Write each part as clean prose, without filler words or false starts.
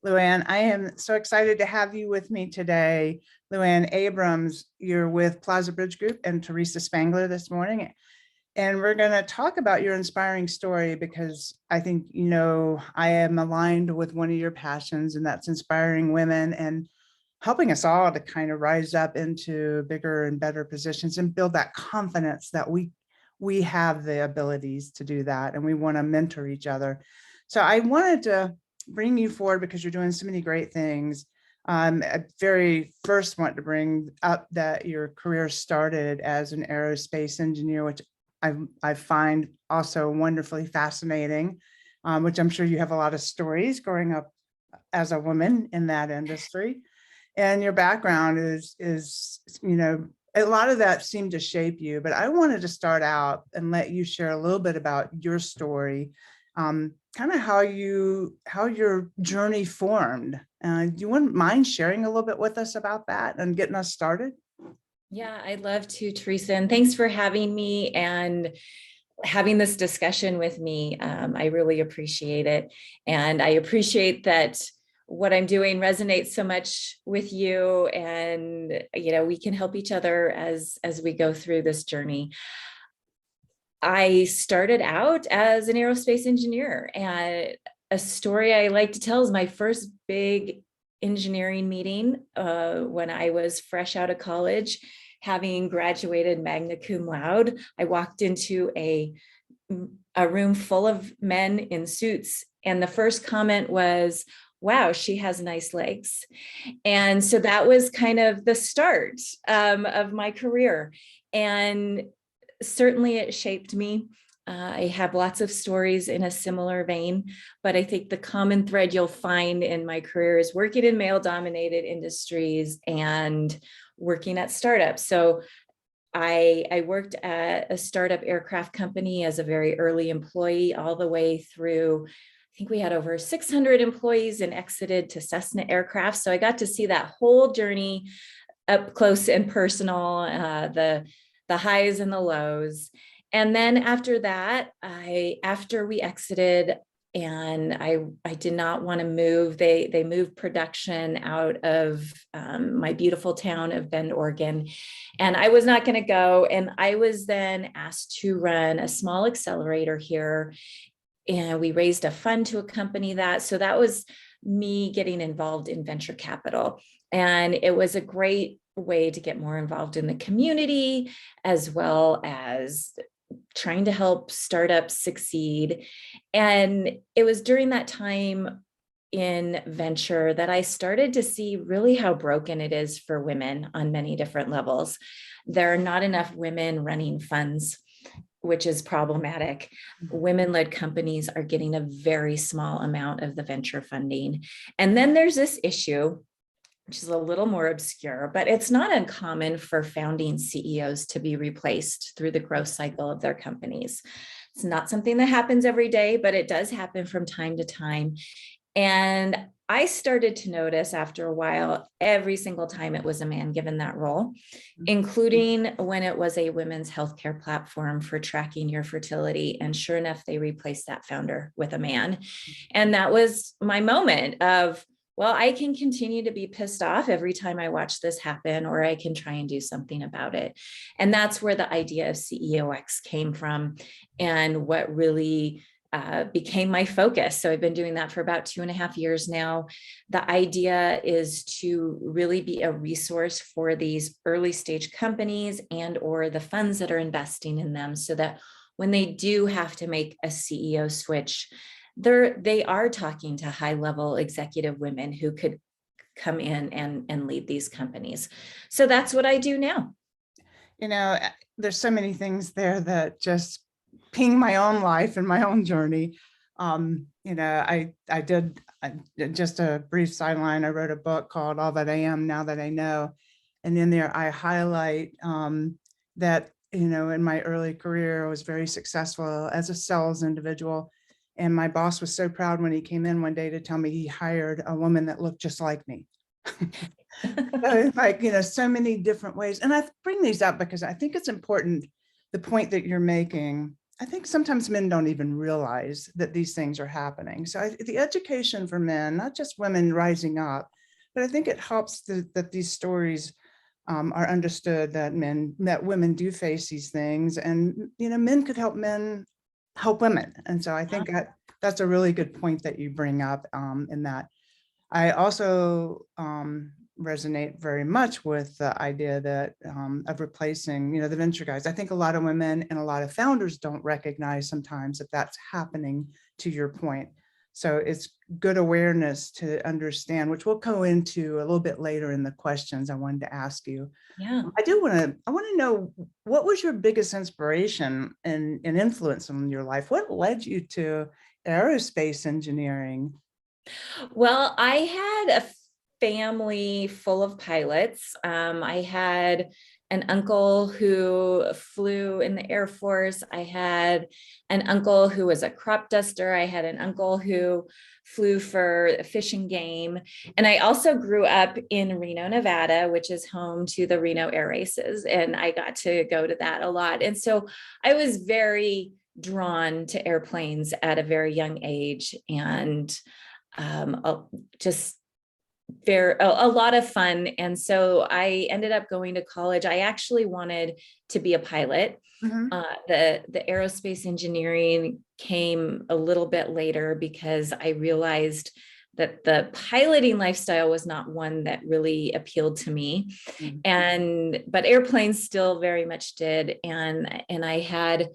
Luann. I am so excited to have you with me today. Luann Abrams, you're with Plazabridge Group and Teresa Spangler this morning. And we're going to talk about your inspiring story because I think, I am aligned with one of your passions, and that's inspiring women and helping us all to kind of rise up into bigger and better positions and build that confidence that we have the abilities to do that, and we want to mentor each other. So I wanted to bring you forward because you're doing so many great things. I very first want to bring up that your career started as an aerospace engineer, which I find also wonderfully fascinating, which I'm sure you have a lot of stories growing up as a woman in that industry. And your background is a lot of that seemed to shape you, but I wanted to start out and let you share a little bit about your story, kind of how your journey formed. Do you wouldn't mind sharing a little bit with us about that and getting us started? Yeah, I'd love to, Teresa, and thanks for having me and having this discussion with me. I really appreciate it. And I appreciate that what I'm doing resonates so much with you, and we can help each other as we go through this journey. I started out as an aerospace engineer, and a story I like to tell is my first big engineering meeting when I was fresh out of college, having graduated magna cum laude. I walked into a room full of men in suits, and the first comment was, "Wow, she has nice legs." And so that was kind of the start of my career. And certainly it shaped me. I have lots of stories in a similar vein, but I think the common thread you'll find in my career is working in male-dominated industries and working at startups. So I worked at a startup aircraft company as a very early employee, all the way through, I think we had over 600 employees and exited to Cessna aircraft. So I got to see that whole journey up close and personal, the highs and the lows. And then after that, after we exited, and I did not want to move. They moved production out of my beautiful town of Bend, Oregon, and I was not going to go. And I was then asked to run a small accelerator here, and we raised a fund to accompany that. So that was me getting involved in venture capital, and it was a great way to get more involved in the community, as well as trying to help startups succeed. And it was during that time in venture that I started to see really how broken it is for women on many different levels. There are not enough women running funds, which is problematic. Women-led companies are getting a very small amount of the venture funding. And then there's this issue, which is a little more obscure, but it's not uncommon for founding CEOs to be replaced through the growth cycle of their companies. It's not something that happens every day, but it does happen from time to time. And I started to notice after a while, every single time it was a man given that role, including when it was a women's healthcare platform for tracking your fertility. And sure enough, they replaced that founder with a man. And that was my moment of, well, I can continue to be pissed off every time I watch this happen, or I can try and do something about it. And that's where the idea of CEOX came from, and what really became my focus. So I've been doing that for about 2.5 years now. The idea is to really be a resource for these early stage companies and or the funds that are investing in them, so that when they do have to make a CEO switch, they are talking to high-level executive women who could come in and lead these companies. So that's what I do now. There's so many things there that just ping my own life and my own journey. I did just a brief sideline. I wrote a book called All That I Am, Now That I Know. And in there, I highlight that, in my early career, I was very successful as a sales individual. And my boss was so proud when he came in one day to tell me he hired a woman that looked just like me. So, so many different ways. And I bring these up because I think it's important, the point that you're making I think sometimes men don't even realize that these things are happening. So the education for men, not just women rising up, but I think it helps that these stories are understood, that women do face these things, and men could help men help women. And so I think that's a really good point that you bring up in that. I also resonate very much with the idea that of replacing, the venture guys. I think a lot of women and a lot of founders don't recognize sometimes that that's happening, to your point. So it's good awareness to understand, which we'll go into a little bit later in the questions I wanted to ask you. Yeah. I want to know, what was your biggest inspiration and influence in your life? What led you to aerospace engineering? Well, I had a family full of pilots. I had an uncle who flew in the Air Force. I had an uncle who was a crop duster. I had an uncle who flew for Fish and Game. And I also grew up in Reno, Nevada, which is home to the Reno Air Races. And I got to go to that a lot. And so I was very drawn to airplanes at a very young age. And just a lot of fun. And so I ended up going to college. I actually wanted to be a pilot. Mhm. The aerospace engineering came a little bit later because I realized that the piloting lifestyle was not one that really appealed to me. But airplanes still very much did. And I had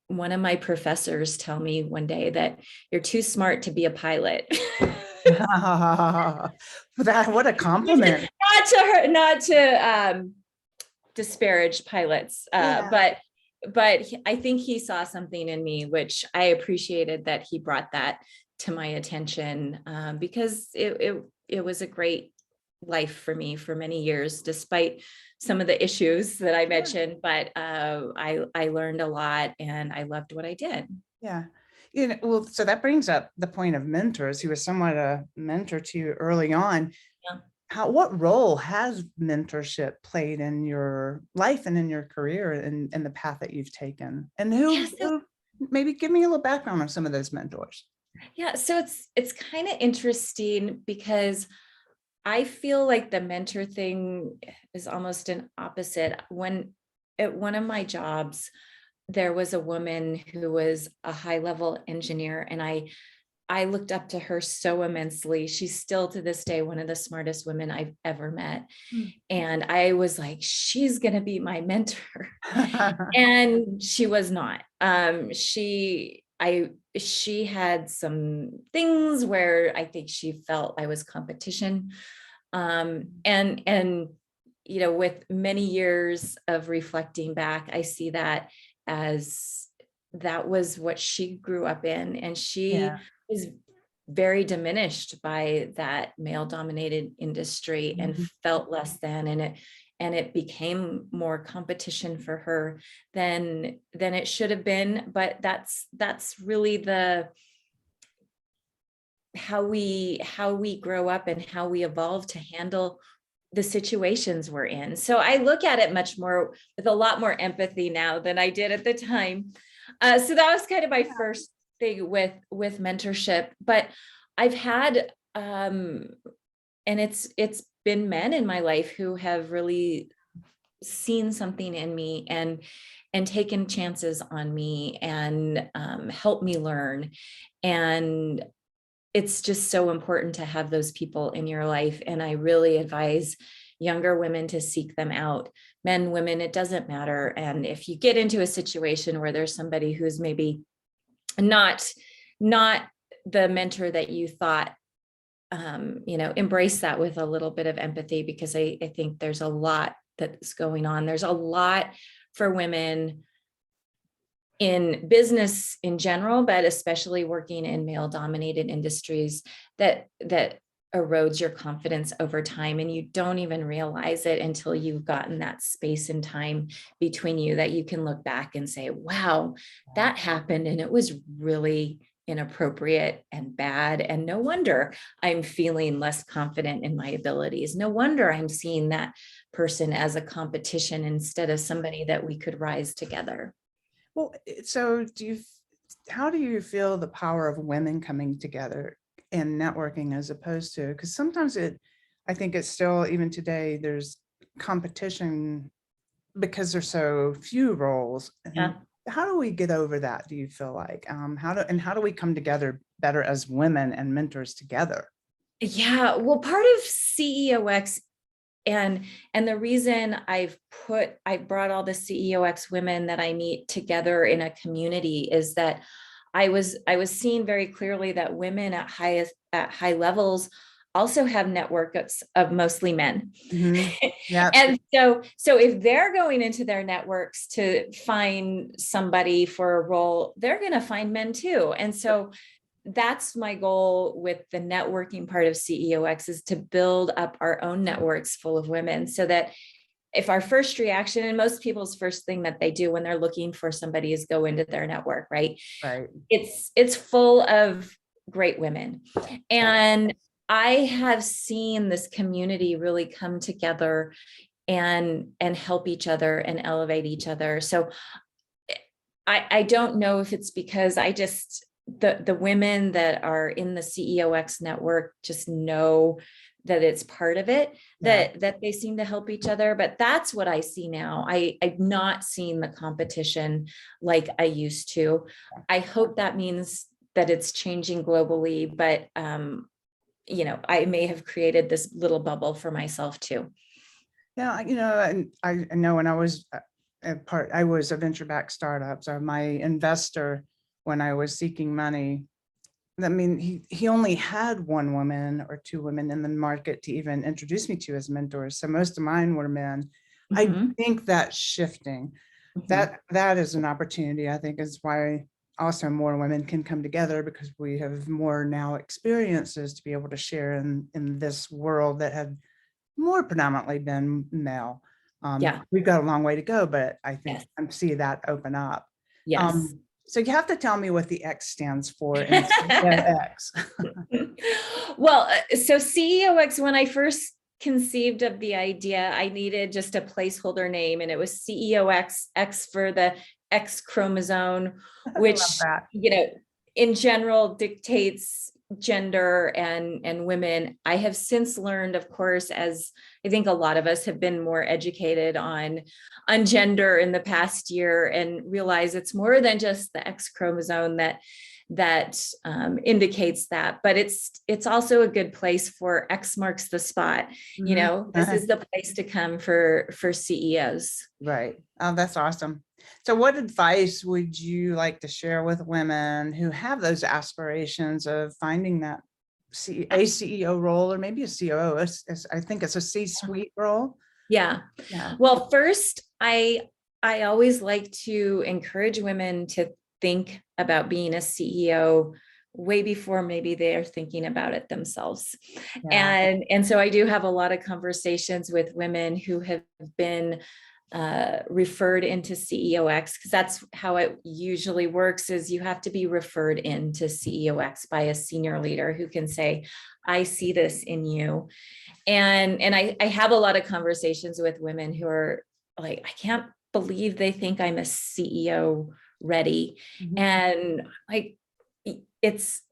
one of my professors tell me one day that you're too smart to be a pilot. What a compliment. Not to disparage pilots, Yeah. but I think he saw something in me, which I appreciated that he brought that to my attention, because it was a great life for me for many years, despite some of the issues that I mentioned. But I learned a lot, and I loved what I did. Yeah. Well, so that brings up the point of mentors. He was somewhat a mentor to you early on. Yeah. What role has mentorship played in your life and in your career and the path that you've taken? And Yeah, so maybe give me a little background on some of those mentors. yeah, so it's kind of interesting because I feel like the mentor thing is almost an opposite. When at one of my jobs, there was a woman who was a high level engineer, and I looked up to her so immensely. She's still to this day one of the smartest women I've ever met. And I was like, she's going to be my mentor. And she was not. She had some things where I think she felt I was competition. And with many years of reflecting back, I see that as that was what she grew up in, and she Yeah. was very diminished by that male dominated industry and felt less than, and it became more competition for her than it should have been. But that's really the how we grow up and how we evolve to handle the situations we're in. So I look at it much more with a lot more empathy now than I did at the time. So that was kind of my first thing with mentorship. But I've had and it's been men in my life who have really seen something in me and taken chances on me and helped me learn. And it's just so important to have those people in your life. And I really advise younger women to seek them out. Men, women, it doesn't matter. And if you get into a situation where there's somebody who's maybe not the mentor that you thought, embrace that with a little bit of empathy, because I think there's a lot that's going on. There's a lot for women in business in general, but especially working in male dominated industries that erodes your confidence over time. And you don't even realize it until you've gotten that space and time between you that you can look back and say, wow, that happened. And it was really inappropriate and bad. And no wonder I'm feeling less confident in my abilities. No wonder I'm seeing that person as a competition instead of somebody that we could rise together. Well, so how do you feel the power of women coming together and networking as opposed to, because sometimes I think it's still, even today, there's competition because there's so few roles. And Yeah. how do we get over that, do you feel like? How do we come together better as women and mentors together? Yeah. Well, part of CEOX and the reason I brought all the CEOX women that I meet together in a community is that I was seeing very clearly that women at high levels also have networks of mostly men. Mhm. Yeah. And so if they're going into their networks to find somebody for a role, they're going to find men too. And so that's my goal with the networking part of CEOX, is to build up our own networks full of women, so that if our first reaction, and most people's first thing that they do when they're looking for somebody, is go into their network, right? Right. It's full of great women. And I have seen this community really come together and help each other and elevate each other. So I don't know if it's because the women that are in the CEOX network just know that it's part of it, Yeah. that they seem to help each other. But that's what I see now. I've not seen the competition like I used to. I hope that means that it's changing globally, but I may have created this little bubble for myself too. Yeah, and I know when I was I was a venture-backed startup. So my investor, when I was seeking money, I mean, he only had one woman or two women in the market to even introduce me to as mentors. So most of mine were men. I Mhm, think that's shifting. mhm. That is an opportunity, I think, is why also more women can come together, because we have more now experiences to be able to share in this world that had more predominantly been male. Yeah. We've got a long way to go, but I think Yes. I see that open up. Yes. So you have to tell me what the X stands for in CEOX. Well, so CEOX, when I first conceived of the idea, I needed just a placeholder name, and it was CEOX, X for the X chromosome, I love which, that. in general dictates gender and women. I have since learned, of course, as I think a lot of us have been more educated on gender in the past year, and realize it's more than just the X chromosome that indicates that. But it's also a good place for X marks the spot. Mhm. This is the place to come for CEOs. Right. Oh, that's awesome. So what advice would you like to share with women who have those aspirations of finding that a CEO role, or maybe a COO? I think it's a C-suite role. Yeah. Yeah. Well, first, I always like to encourage women to think about being a CEO way before maybe they're thinking about it themselves. Yeah. And so I do have a lot of conversations with women who have been referred into CEOX, because that's how it usually works. Is you have to be referred into CEOX by a senior leader who can say, I see this in you. And I have a lot of conversations with women who are like, I can't believe they think I'm a CEO ready. Mhm. And like,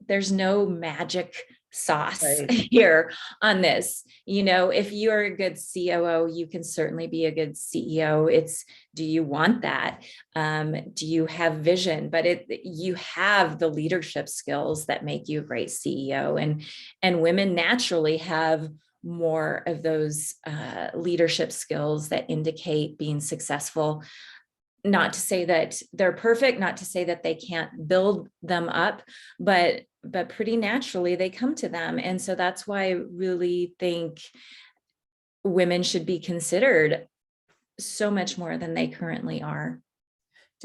there's no magic sauce Right. here on this. If you're a good COO, you can certainly be a good CEO. It's, do you want that? Do you have vision? But you have the leadership skills that make you a great CEO. And women naturally have more of those leadership skills that indicate being successful. Not to say that they're perfect, not to say that they can't build them up, but pretty naturally they come to them. And so that's why I really think women should be considered so much more than they currently are.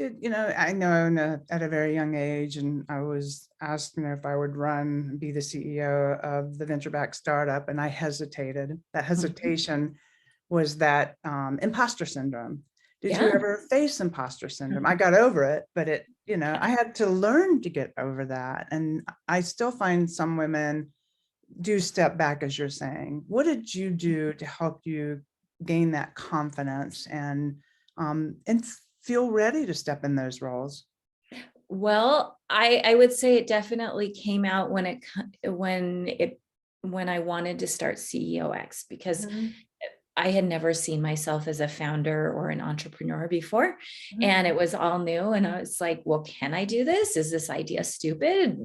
I know at a very young age, and I was asked, if I would be the CEO of the venture-backed startup, and I hesitated. That Mhm. hesitation was that imposter syndrome. Did you Yeah. ever face imposter syndrome? I got over it, but Yeah. I had to learn to get over that. And I still find some women do step back, as you're saying. What did you do to help you gain that confidence and feel ready to step in those roles? Well, I would say it definitely came out when I wanted to start CEOX, because Mhm, I had never seen myself as a founder or an entrepreneur before. mhm. And it was all new. And I was like, well, can I do this? Is this idea stupid?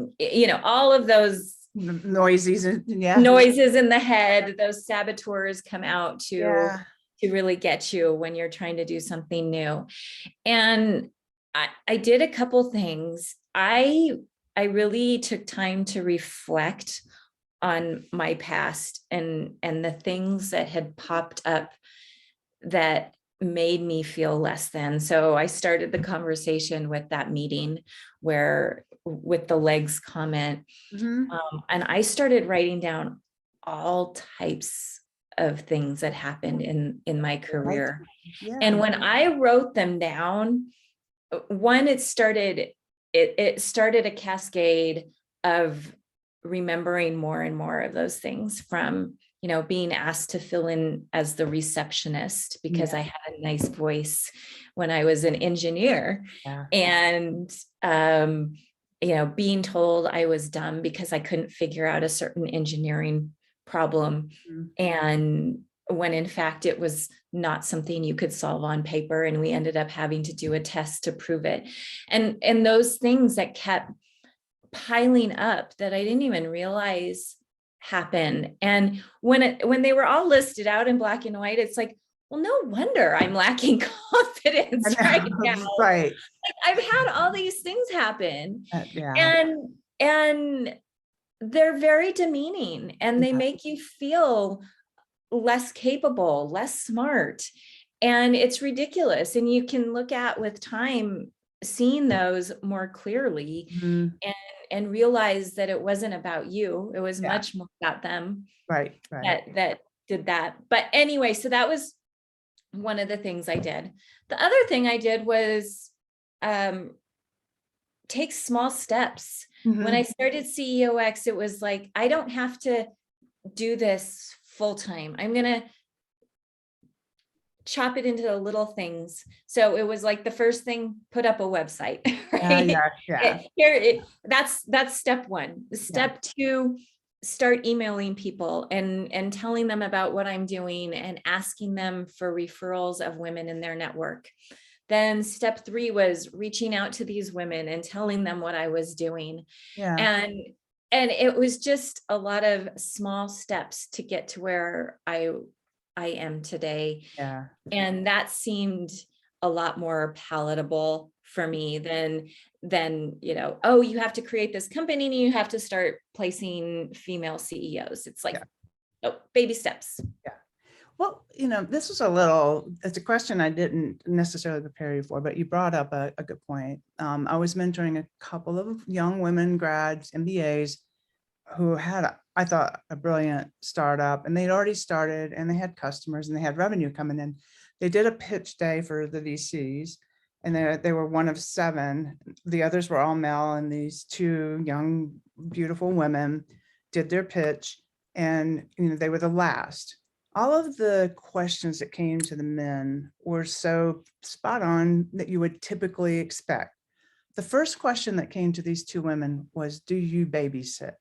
All of those Noises and yeah, noises in the head, those saboteurs come out yeah, to really get you when you're trying to do something new. And I did a couple things. I really took time to reflect on my past and the things that had popped up that made me feel less than. So I started the conversation with that meeting where with the legs comment. mhm, And I started writing down all types of things that happened in my right, career. yeah, And when I wrote them down, one, it started a cascade of remembering more and more of those things, from being asked to fill in as the receptionist because yeah, I had a nice voice when I was an engineer, yeah, and being told I was dumb because I couldn't figure out a certain engineering problem, mm, and when in fact it was not something you could solve on paper, and we ended up having to do a test to prove it. And those things that kept piling up that I didn't even realize happened. And when they were all listed out in black and white, it's like, well, no wonder I'm lacking confidence right I now. know, right, I've had all these things happen, yeah, and they're very demeaning, and they yeah, make you feel less capable, less smart. And it's ridiculous. And you can look at with time, seeing those more clearly, mhm, and realize that it wasn't about you. It was yeah, much more about them right, right, that did that. But anyway, so that was one of the things I did. The other thing I did was um, take small steps. When I mhm, started CEOX, it was like, I don't have to do this full time. I'm going to chop it into the little things. So it was like the first thing, put up a website, yeah, right? yeah, yeah, That's step one. yeah, Step two, start emailing people and telling them about what I'm doing and asking them for referrals of women in their network. Then step three was reaching out to these women and telling them what I was doing. yeah, And it was just a lot of small steps to get to where I am today. yeah, And that seemed a lot more palatable for me than oh, you have to create this company and you have to start placing female CEOs. It's like, yeah, oh, baby steps. yeah. Well, this is it's a question I didn't necessarily prepare you for, but you brought up a good point. I was mentoring a couple of young women grads, MBAs, who had, I thought, a brilliant startup, and they'd already started and they had customers and they had revenue coming in. They did a pitch day for the VCs, and they were one of seven. The others were all male, and these two young, beautiful women did their pitch, and they were the last. All of the questions that came to the men were so spot on that you would typically expect. The first question that came to these two women was, "Do you babysit?"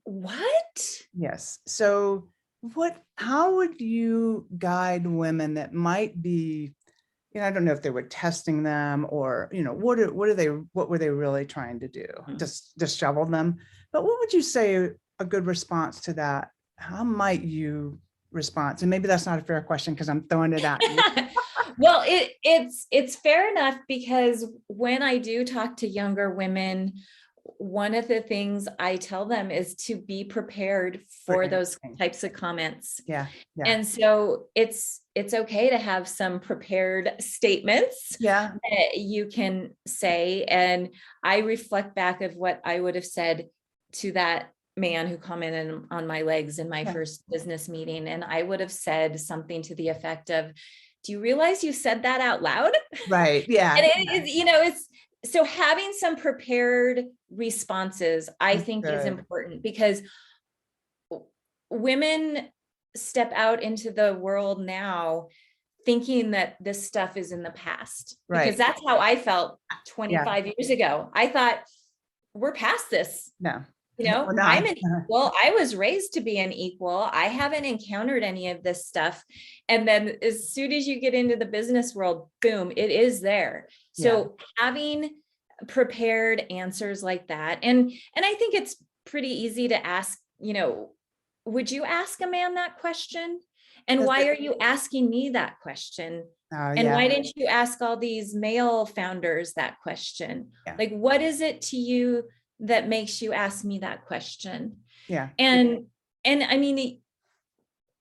What? Yes. So how would you guide women that might be, I don't know if they were testing them, or, what were they really trying to do? Just shovel them. But what would you say a good response to that? How might you respond? And maybe that's not a fair question because I'm throwing it at you. Well, it's fair enough, because when I do talk to younger women, one of the things I tell them is to be prepared For for those anything. types of comments. Yeah. Yeah. And so it's okay to have some prepared statements Yeah. that you can say. And I reflect back of what I would have said to that man who commented on my legs in my Yeah. first business meeting. And I would have said something to the effect of, do you realize you said that out loud? Right. Yeah. And it's so having some prepared responses, I That's think, is good. important, because women step out into the world now thinking that this stuff is in the past, because Right. that's how I felt Yeah. 25 years ago. I thought we're past this. No, You know, we're not. I'm an equal. I was raised to be an equal. I haven't encountered any of this stuff. And then as soon as you get into the business world, boom, it is there. So having prepared answers like that, and I think it's pretty easy to ask, you know, would you ask a man that question? And That's why it. are you asking me that question? Oh, And yeah. why didn't you ask all these male founders that question? Yeah. Like, what is it to you that makes you ask me that question? Yeah. And I mean,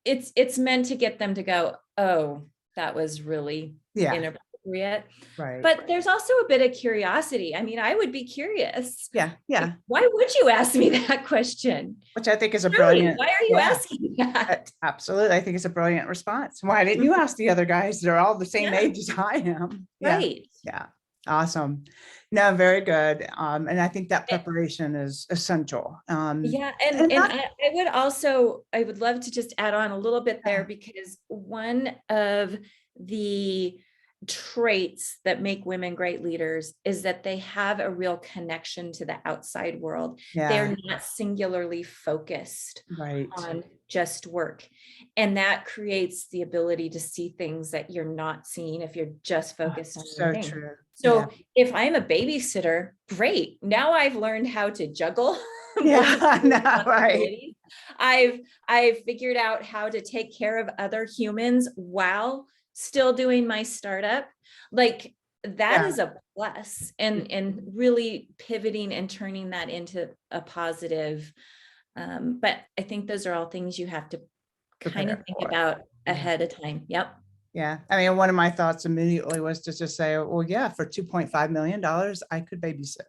it's meant to get them to go, oh, that was really Yeah. inappropriate. Right. But there's also a bit of curiosity. I mean, I would be curious. Yeah. Yeah. Why would you ask me that question? Which I think is a Really, brilliant. why are you asking that? Absolutely. I think it's a brilliant response. Why didn't you ask the other guys? They're all the same Yeah. age as I am. Yeah. Right. Yeah. Awesome. No, very good. And I think that preparation is essential. Yeah, And and not, I would also, I would love to just add on a little bit there, yeah, because one of the traits that make women great leaders is that they have a real connection to the outside world. yeah, They're not singularly focused right. on just work. And that creates the ability to see things that you're not seeing if you're just focused on one So thing. true. Yeah. So if I'm a babysitter, great. Now I've learned how to juggle Yeah, I know, right. responsibilities. I've figured out how to take care of other humans while still doing my startup. Like, that Yeah. is a plus, and really pivoting and turning that into a positive. But I think those are all things you have to kind of Prepare think for. about Yeah. ahead of time. Yep. Yeah. I mean, one of my thoughts immediately was to just say, well, yeah, for $2.5 million, I could babysit.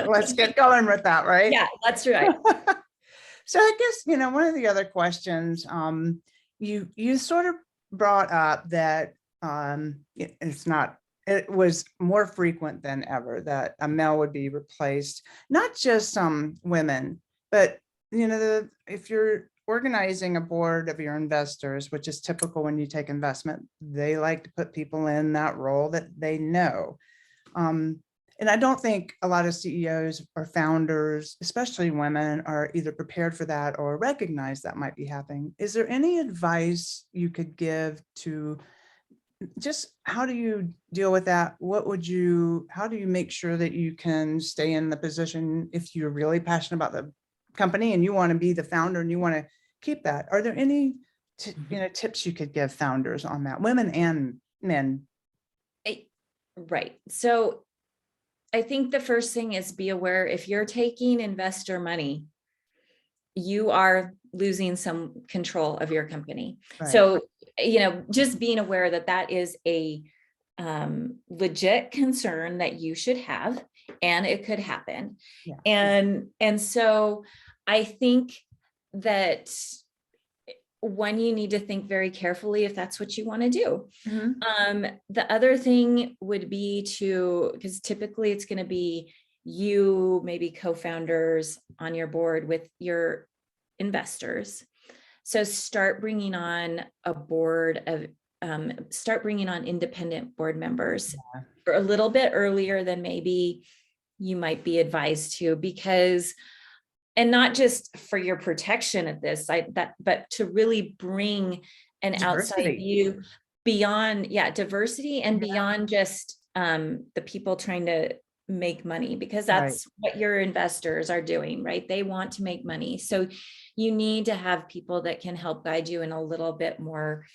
Let's get going with that, right? Yeah, that's right. So I guess, one of the other questions, you sort of brought up that it was more frequent than ever that a male would be replaced, not just women, but if you're organizing a board of your investors, which is typical when you take investment, they like to put people in that role that they know. And I don't think a lot of CEOs or founders, especially women, are either prepared for that or recognize that might be happening. Is there any advice you could give to just how do you deal with that? How do you make sure that you can stay in the position if you're really passionate about the company and you want to be the founder and you want to keep that? Are there any tips you could give founders on that, women and men? Right. So I think the first thing is be aware, if you're taking investor money, you are losing some control of your company. Right. So, just being aware that that is a legit concern that you should have, and it could happen. Yeah. And so I think that one, you need to think very carefully if that's what you want to do. Mm-hmm. The other thing would be because typically it's going to be you, maybe co-founders on your board with your investors. So start bringing on independent board members for a little bit earlier than maybe you might be advised to, because, and not just for your protection of this, but to really bring an outside view beyond, diversity and beyond just the people trying to make money, because that's what your investors are doing, right? They want to make money. So you need to have people that can help guide you in a little bit more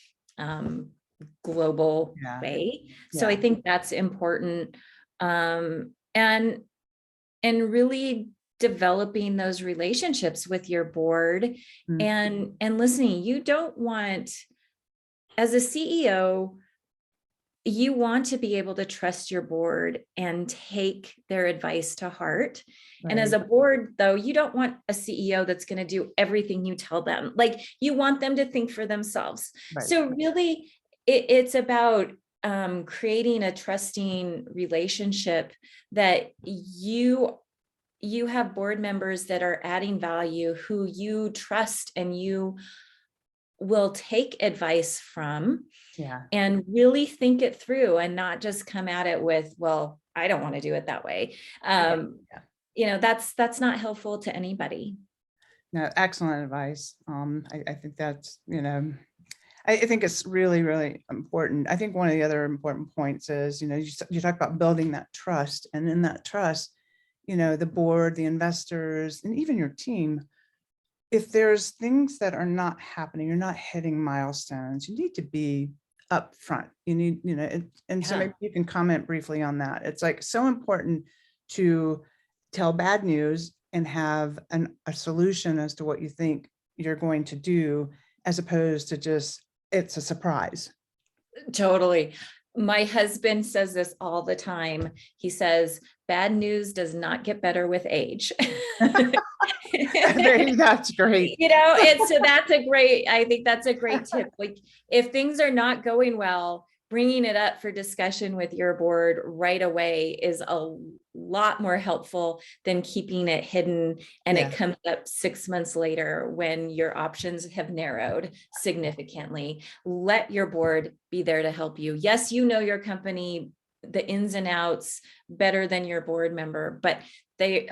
global way. So I think that's important. And really developing those relationships with your board and listening. You don't want, as a CEO, you want to be able to trust your board and take their advice to heart. Right. And as a board, though, you don't want a CEO that's going to do everything you tell them. Like, you want them to think for themselves. Right. So really, it's about creating a trusting relationship that you you have board members that are adding value, who you trust and you will take advice from Yeah. and really think it through and not just come at it with, well, I don't want to do it that way. Yeah. That's not helpful to anybody. No, excellent advice. I think that's, I think it's really, really important. I think one of the other important points is, you talk about building that trust, and in that trust, the board, the investors, and even your team, if there's things that are not happening, you're not hitting milestones, you need to be upfront. You need, and so Yeah. maybe you can comment briefly on that. It's like so important to tell bad news and have a solution as to what you think you're going to do, as opposed to just, it's a surprise. Totally. My husband says this all the time. He says, bad news does not get better with age. That's great. So I think that's a great tip. Like, if things are not going well, bringing it up for discussion with your board right away is a lot more helpful than keeping it hidden and Yeah. it comes up 6 months later when your options have narrowed significantly. Let your board be there to help you. Yes, your company, the ins and outs better than your board member, but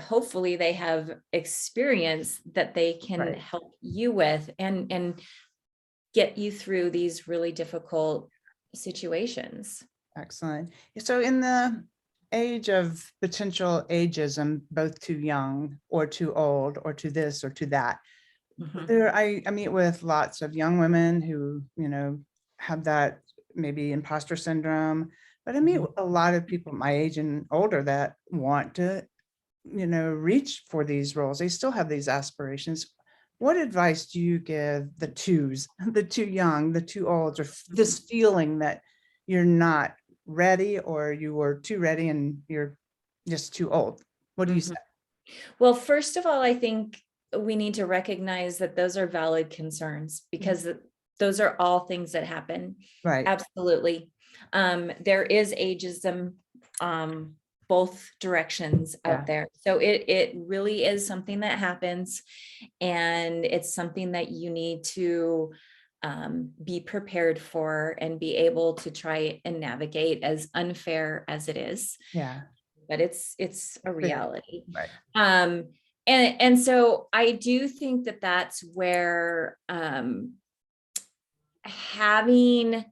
hopefully they have experience that they can Right. help you with and get you through these really difficult situations. Excellent. So in the age of potential ageism, both too young or too old or to this or to that, I meet with lots of young women who, have that maybe imposter syndrome, but I meet with a lot of people my age and older that want to, reach for these roles. They still have these aspirations. What advice do you give the twos, the too young, the too old, or this feeling that you're not ready, or you were too ready and you're just too old? What do you say? Well, first of all, I think we need to recognize that those are valid concerns, because those are all things that happen. Right. Absolutely. There is ageism, both directions out there. So it really is something that happens, and it's something that you need to be prepared for and be able to try and navigate, as unfair as it is. Yeah. But it's a reality. Right. And so I do think that that's where having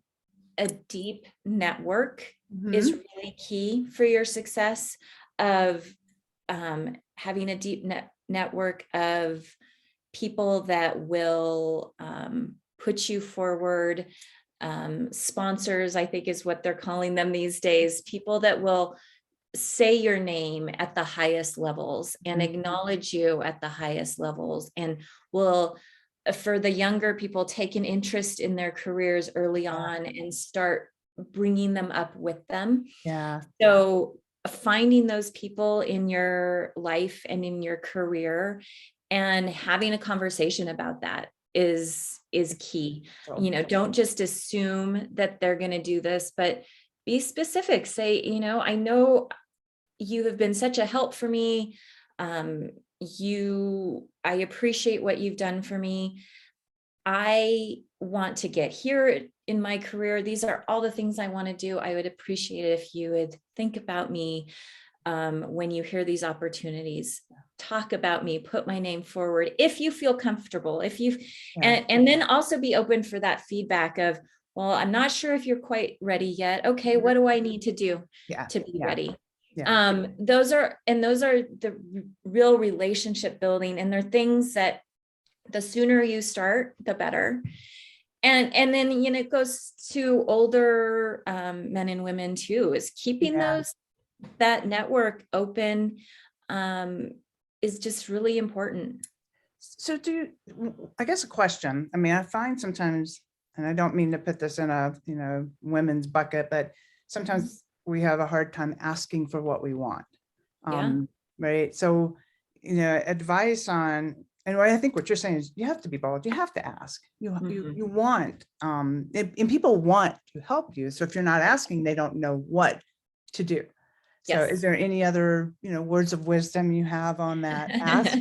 a deep network is really key for your success, of having a deep network of people that will put you forward. Sponsors, I think, is what they're calling them these days. People that will say your name at the highest levels and acknowledge you at the highest levels, and will, for the younger people, take an interest in their careers early on and start bringing them up with them. Yeah. So finding those people in your life and in your career and having a conversation about that is key. Don't just assume that they're going to do this, but be specific. Say, I know you have been such a help for me. I appreciate what you've done for me. I want to get here in my career. These are all the things I want to do. I would appreciate it if you would think about me when you hear these opportunities. Talk about me, put my name forward if you feel comfortable. And then also be open for that feedback of, well, I'm not sure if you're quite ready yet. Okay, what do I need to do to be ready? Those are the real relationship building, and they're things that the sooner you start, the better. And then, it goes to older men and women too, is keeping that network open is just really important. So I guess a question, I mean, I find sometimes, and I don't mean to put this in a, women's bucket, but sometimes we have a hard time asking for what we want. Right. So, advice on, and I think what you're saying is you have to be bold. You have to ask. You want, and people want to help you. So if you're not asking, they don't know what to do. So is Yes. there any other, words of wisdom you have on that ask?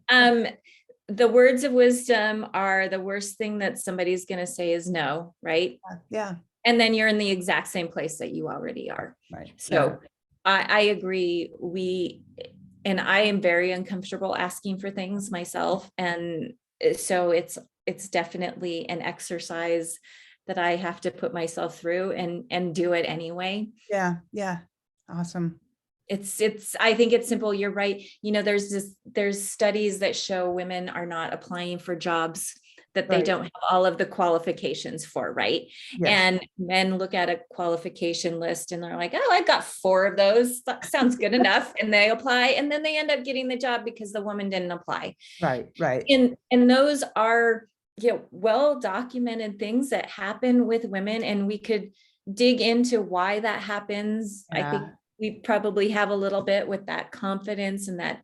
um, the words of wisdom are the worst thing that somebody's going to say is no, right? Yeah, And then you're in the exact same place that you already are. right. No, So I agree. And I am very uncomfortable asking for things myself. And so it's definitely an exercise that I have to put myself through and do it anyway. yeah. Awesome. I think it's simple. You're right. There's studies that show women are not applying for jobs that they Right. don't have all of the qualifications for, right? Yes. And men look at a qualification list and they're like, oh, I've got 4 of those. That sounds good enough. And they apply, and then they end up getting the job because the woman didn't apply. Right. And those are, well documented things that happen with women, and we could dig into why that happens. I think Yeah. we probably have a little bit with that confidence, and that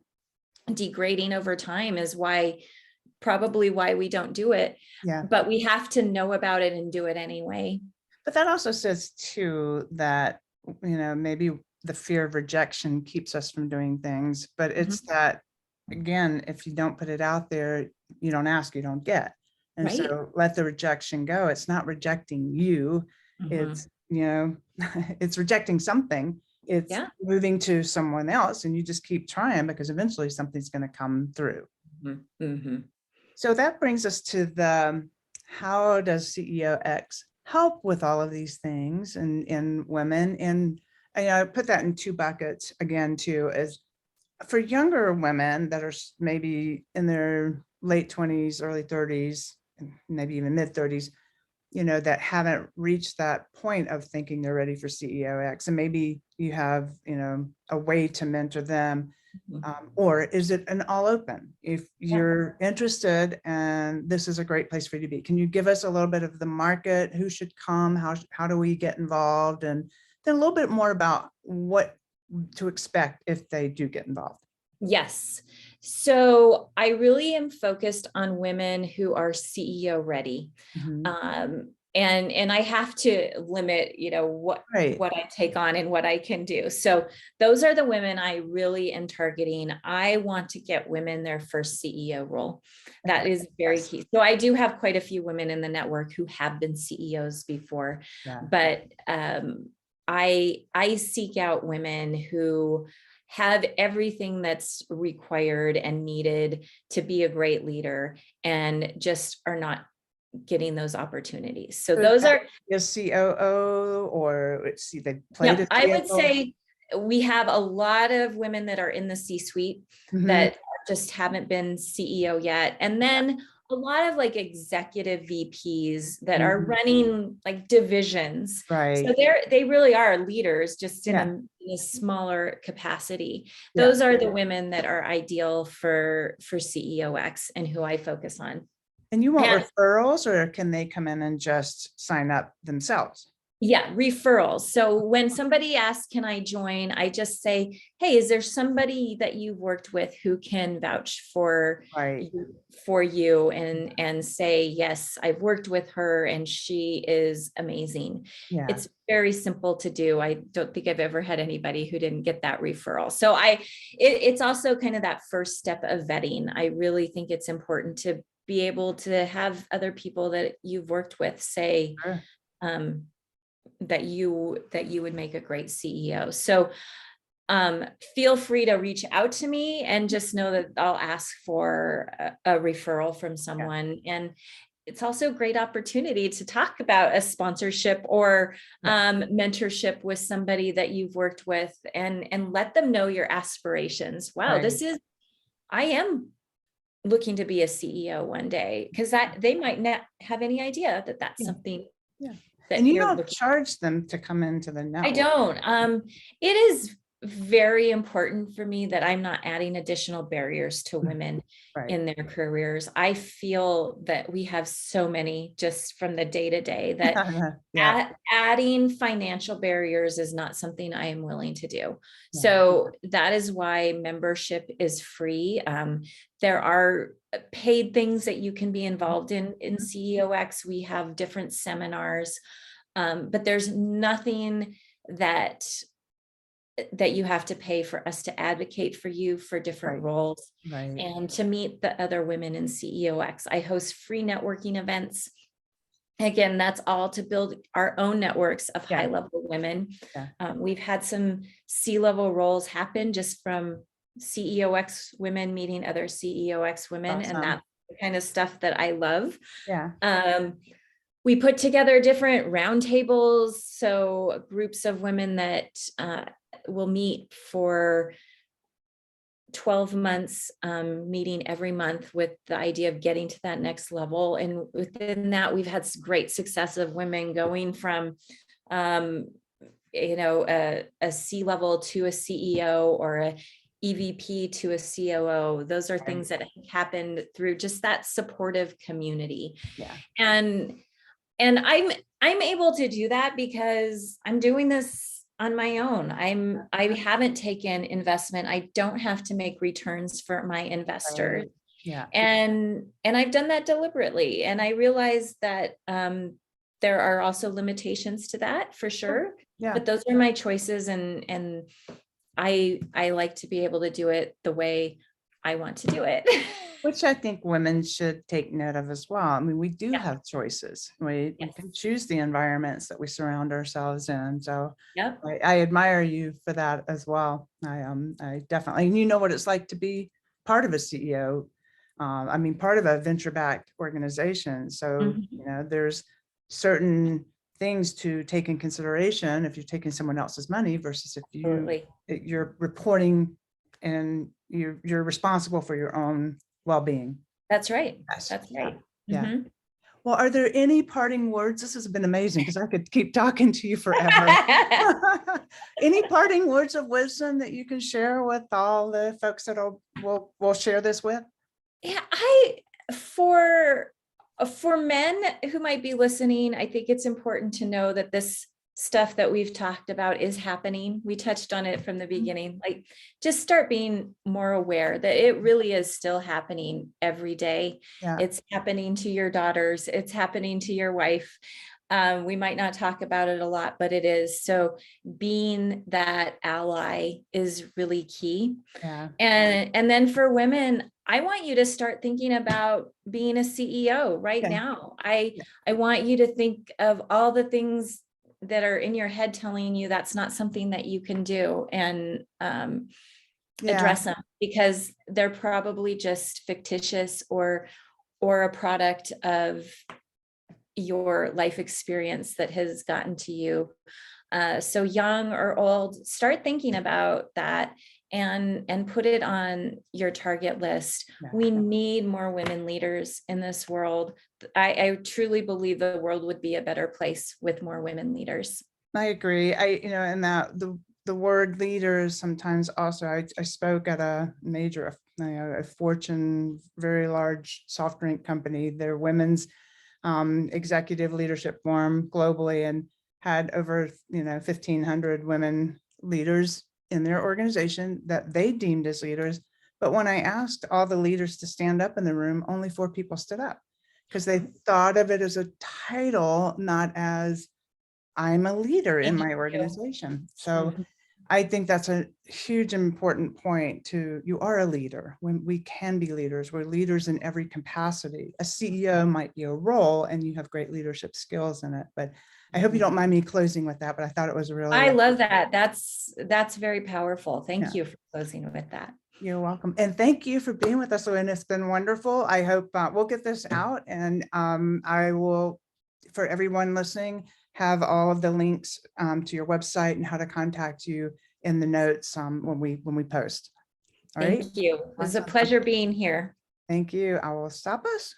degrading over time is probably why we don't do it, Yeah. but we have to know about it and do it anyway. But that also says too that, maybe the fear of rejection keeps us from doing things, but it's Mhm. that, again, if you don't put it out there, you don't ask, you don't get. And Right. so let the rejection go. It's not rejecting you. Mhm. It's, it's rejecting something. It's Yeah. moving to someone else, and you just keep trying because eventually something's going to come through. Mhm. Mhm. So that brings us to how does CEOX help with all of these things in women? And I put that in 2 buckets again too, as for younger women that are maybe in their late 20s, early 30s, and maybe even mid 30s, that haven't reached that point of thinking they're ready for CEOX. And maybe you have, a way to mentor them. Mhm. Or is it an all open? If Yeah. you're interested and this is a great place for you to be, can you give us a little bit of the market? Who should come? How do we get involved? And then a little bit more about what to expect if they do get involved. Yes. So I really am focused on women who are CEO ready. Mhm. And I have to limit, Right. what I take on and what I can do. So those are the women I really am targeting. I want to get women their first CEO role. That Okay. is very Yes. key. So I do have quite a few women in the network who have been CEOs before, Yeah. but I seek out women who have everything that's required and needed to be a great leader, and just are not getting those opportunities. So So is those that are, a COO, or see they played yeah, a I would COO? say we have a lot of women that are in the C-suite Mhm. that just haven't been CEO yet. And then a lot of like executive VPs that are Mhm. running like divisions. So Right. they really are leaders, just in Yeah. a smaller capacity. Yeah. Those are the women that are ideal for CEOX and who I focus on. And you want And referrals, or can they come in and just sign up themselves? yeah, referrals. So when somebody asks, can I join? I just say, hey, is there somebody that you've worked with who can vouch Right. for you and say, yes, I've worked with her and she is amazing. Yeah. It's very simple to do. I don't think I've ever had anybody who didn't get that referral. So it's also kind of that first step of vetting. I really think it's important to be able to have other people that you've worked with say, Sure. um, that you would make a great CEO. So feel free to reach out to me, and just know that I'll ask for a referral from Yeah. someone. And it's also a great opportunity to talk about a sponsorship or Yeah. mentorship with somebody that you've worked with, and let them know your aspirations. Wow, Right. I am looking to be a CEO one day, because that they might not have any idea that that's Yeah. something Yeah. And that you you're don't looking. charge them to come into the I network. don't. It is very important for me that I'm not adding additional barriers to women Right. in their careers. I feel that we have so many just from the day to day that Yeah. adding financial barriers is not something I am willing to do. Yeah. So that is why membership is free. There are paid things that you can be involved in CEOX. We have different seminars, but there's nothing that that you have to pay for us to advocate for you for different Right. roles Right. and to meet the other women in CEOX. I host free networking events. Again, that's all to build our own networks of Yeah. high-level women. Yeah. We've had some C-level roles happen just from CEOX women meeting other CEOX women, and Awesome. that's the kind of stuff that I love. Yeah. We put together different roundtables, so groups of women that will meet for 12 months, meeting every month with the idea of getting to that next level. And within that, we've had great success of women going from, a C-level to a CEO or a EVP to a COO. Those are things that happened through just that supportive community. Yeah. And I'm able to do that because I'm doing this on my own. I haven't taken investment. I don't have to make returns for my investors. Right. Yeah. And I've done that deliberately. And I realize that there are also limitations to that for sure. Yeah. But those are my choices, and I like to be able to do it the way I want to do it. Which I think women should take note of as well. I mean, we do Yeah. have choices. We Yes. can choose the environments that we surround ourselves in. So Yep. I admire you for that as well. I definitely, and you know what it's like to be part of a CEO. I mean, part of a venture-backed organization. So, Mhm. there's certain things to take in consideration if you're taking someone else's money versus if Absolutely. you're reporting and you're responsible for your own well-being. That's right. Yes. That's Yeah. right. Yeah. Mhm. Well, are there any parting words? This has been amazing because I could keep talking to you forever. Any parting words of wisdom that you can share with all the folks that will share this with? Yeah, for men who might be listening, I think it's important to know that this stuff that we've talked about is happening. We touched on it from the beginning. Like, just start being more aware that it really is still happening every day. Yeah. It's happening to your daughters. It's happening to your wife. We might not talk about it a lot, but it is. So being that ally is really key. Yeah. And then for women, I want you to start thinking about being a CEO right Yeah. now. I want you to think of all the things that are in your head telling you that's not something that you can do, and address them, because they're probably just fictitious or a product of your life experience that has gotten to you. So young or old, start thinking about that and put it on your target list. Yeah. We need more women leaders in this world. I truly believe the world would be a better place with more women leaders. I agree. And that the word leaders sometimes also, I spoke at a major, a Fortune, very large soft drink company, their women's executive leadership forum globally, and had over 1,500 women leaders in their organization that they deemed as leaders. But when I asked all the leaders to stand up in the room, only 4 people stood up because they thought of it as a title, not as I'm a leader in my organization. So I think that's a huge important point you are a leader. When we can be leaders, we're leaders in every capacity. A CEO might be a role and you have great leadership skills in it, but I hope you don't mind me closing with that, but I thought it was a really I love that. That's very powerful. Thank Yeah. you for closing with that. You're welcome. And thank you for being with us, Lynn. It's been wonderful. I hope we'll get this out, and I will, for everyone listening, have all of the links to your website and how to contact you in the notes when we post. All right. Thank you. It was a Awesome. pleasure being here. Thank you. I will stop us.